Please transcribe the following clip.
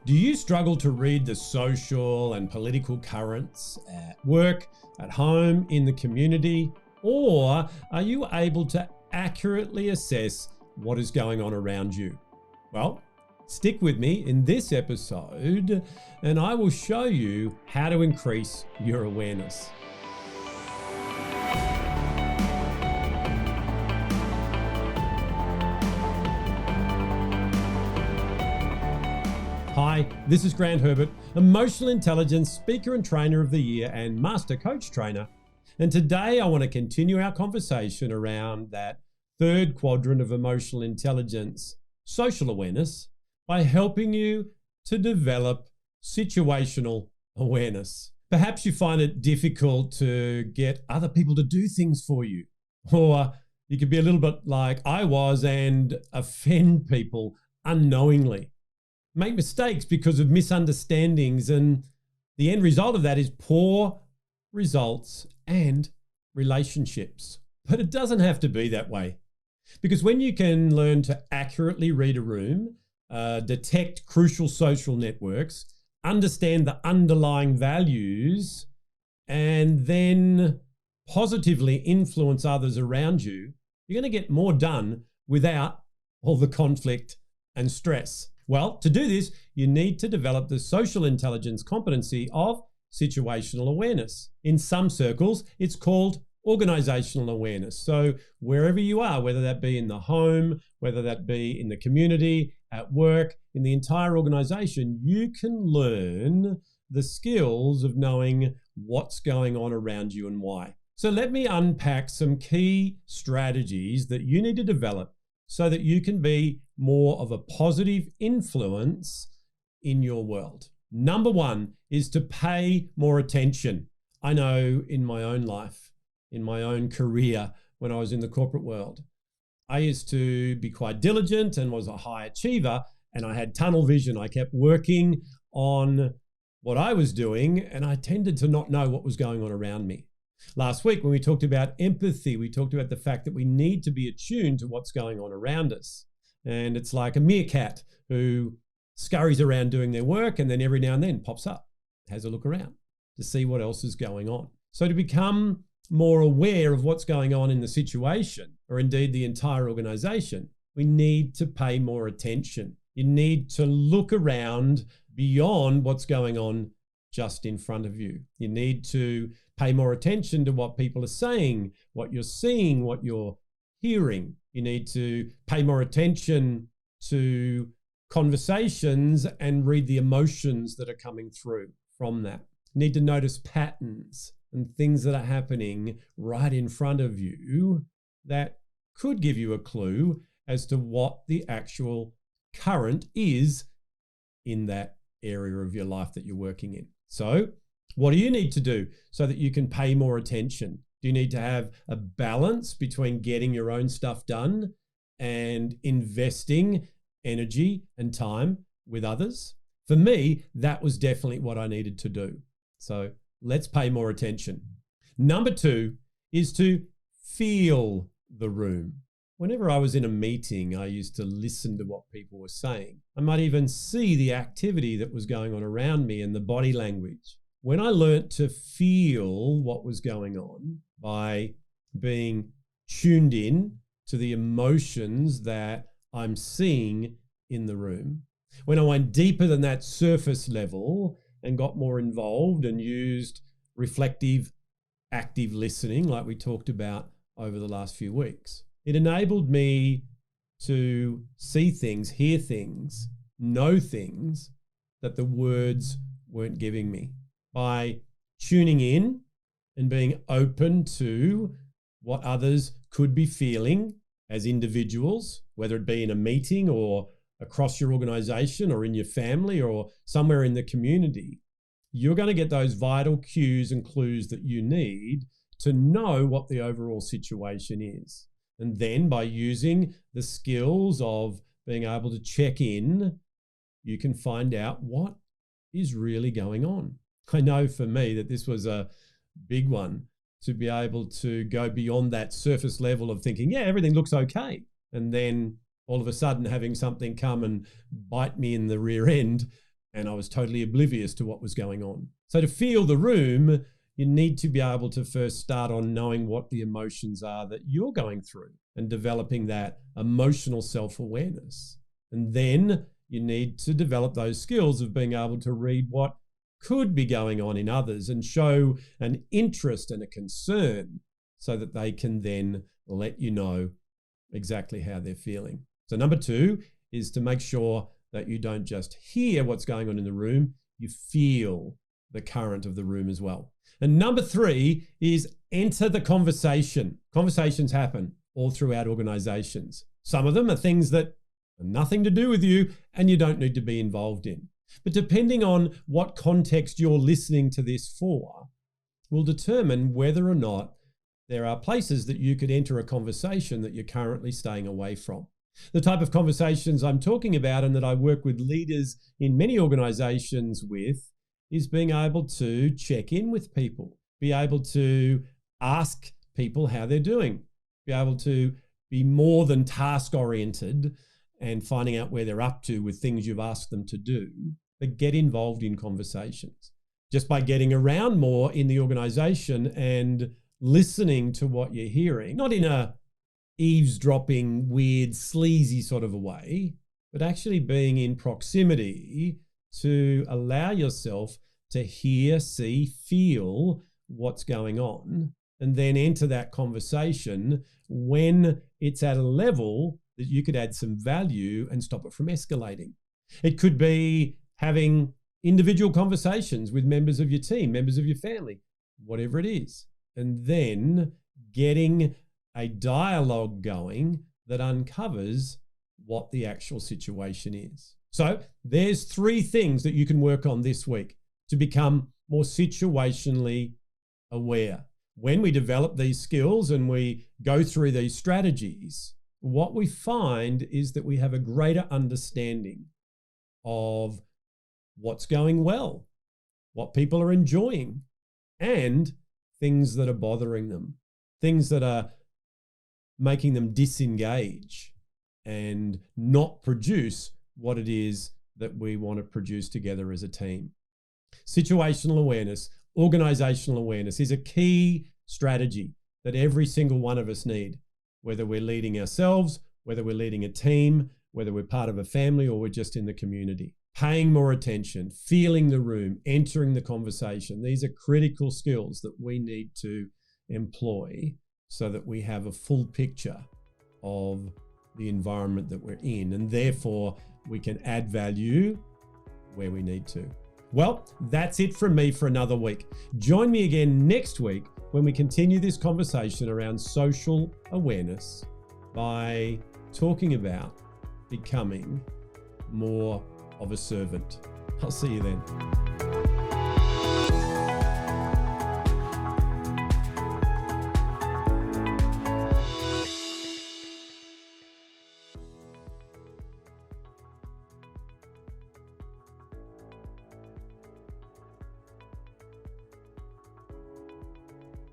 Do you struggle to read the social and political currents at work, at home, in the community? Or are you able to accurately assess what is going on around you? Well, stick with me in this episode and I will show you how to increase your awareness. Hi, this is Grant Herbert, Emotional Intelligence Speaker and Trainer of the Year and Master Coach Trainer. And today I want to continue our conversation around that third quadrant of emotional intelligence, social awareness, by helping you to develop situational awareness. Perhaps you find it difficult to get other people to do things for you, or you could be a little bit like I was and offend people unknowingly. Make mistakes because of misunderstandings, and the end result of that is poor results and relationships. But it doesn't have to be that way, because when you can learn to accurately read a room, detect crucial social networks, understand the underlying values, and then positively influence others around you, you're going to get more done without all the conflict and stress. Well, to do this, you need to develop the social intelligence competency of situational awareness. In some circles, it's called organizational awareness. So wherever you are, whether that be in the home, whether that be in the community, at work, in the entire organization, you can learn the skills of knowing what's going on around you and why. So let me unpack some key strategies that you need to develop so that you can be more of a positive influence in your world. Number one is to pay more attention. I know in my own life, in my own career, when I was in the corporate world, I used to be quite diligent and was a high achiever, and I had tunnel vision. I kept working on what I was doing, and I tended to not know what was going on around me. Last week, when we talked about empathy, we talked about the fact that we need to be attuned to what's going on around us. And it's like a meerkat who scurries around doing their work and then every now and then pops up, has a look around to see what else is going on. So to become more aware of what's going on in the situation, or indeed the entire organization, we need to pay more attention. You need to look around beyond what's going on just in front of you. You need to pay more attention to what people are saying, what you're seeing, what you're hearing. You need to pay more attention to conversations and read the emotions that are coming through from that. You need to notice patterns and things that are happening right in front of you that could give you a clue as to what the actual current is in that area of your life that you're working in. So what do you need to do so that you can pay more attention? Do you need to have a balance between getting your own stuff done and investing energy and time with others? For me, that was definitely what I needed to do. So let's pay more attention. Number two is to feel the room. Whenever I was in a meeting, I used to listen to what people were saying. I might even see the activity that was going on around me and the body language. When I learnt to feel what was going on by being tuned in to the emotions that I'm seeing in the room, when I went deeper than that surface level and got more involved and used reflective, active listening like we talked about over the last few weeks, it enabled me to see things, hear things, know things that the words weren't giving me. By tuning in and being open to what others could be feeling as individuals, whether it be in a meeting or across your organization or in your family or somewhere in the community, you're going to get those vital cues and clues that you need to know what the overall situation is. And then by using the skills of being able to check in, you can find out what is really going on. I know for me that this was a big one, to be able to go beyond that surface level of thinking, yeah, everything looks okay. And then all of a sudden having something come and bite me in the rear end and I was totally oblivious to what was going on. So to feel the room, you need to be able to first start on knowing what the emotions are that you're going through and developing that emotional self-awareness. And then you need to develop those skills of being able to read what could be going on in others and show an interest and a concern so that they can then let you know exactly how they're feeling. So number 2 is to make sure that you don't just hear what's going on in the room, you feel the current of the room as well. And number 3 is enter the conversation. Conversations happen all throughout organizations. Some of them are things that are nothing to do with you and you don't need to be involved in. But depending on what context you're listening to this for, will determine whether or not there are places that you could enter a conversation that you're currently staying away from. The type of conversations I'm talking about and that I work with leaders in many organizations with is being able to check in with people, be able to ask people how they're doing, be able to be more than task-oriented and finding out where they're up to with things you've asked them to do, but get involved in conversations. Just by getting around more in the organization and listening to what you're hearing, not in a eavesdropping, weird, sleazy sort of a way, but actually being in proximity to allow yourself to hear, see, feel what's going on, and then enter that conversation when it's at a level that you could add some value and stop it from escalating. It could be having individual conversations with members of your team, members of your family, whatever it is, and then getting a dialogue going that uncovers what the actual situation is. So there's 3 things that you can work on this week to become more situationally aware. When we develop these skills and we go through these strategies, what we find is that we have a greater understanding of what's going well, what people are enjoying, and things that are bothering them, things that are making them disengage and not produce what it is that we want to produce together as a team. Situational awareness, organizational awareness is a key strategy that every single one of us need, whether we're leading ourselves, whether we're leading a team, whether we're part of a family or we're just in the community. Paying more attention, feeling the room, entering the conversation. These are critical skills that we need to employ so that we have a full picture of the environment that we're in, and therefore we can add value where we need to. Well, that's it from me for another week. Join me again next week when we continue this conversation around social awareness by talking about becoming more of a servant. I'll see you then.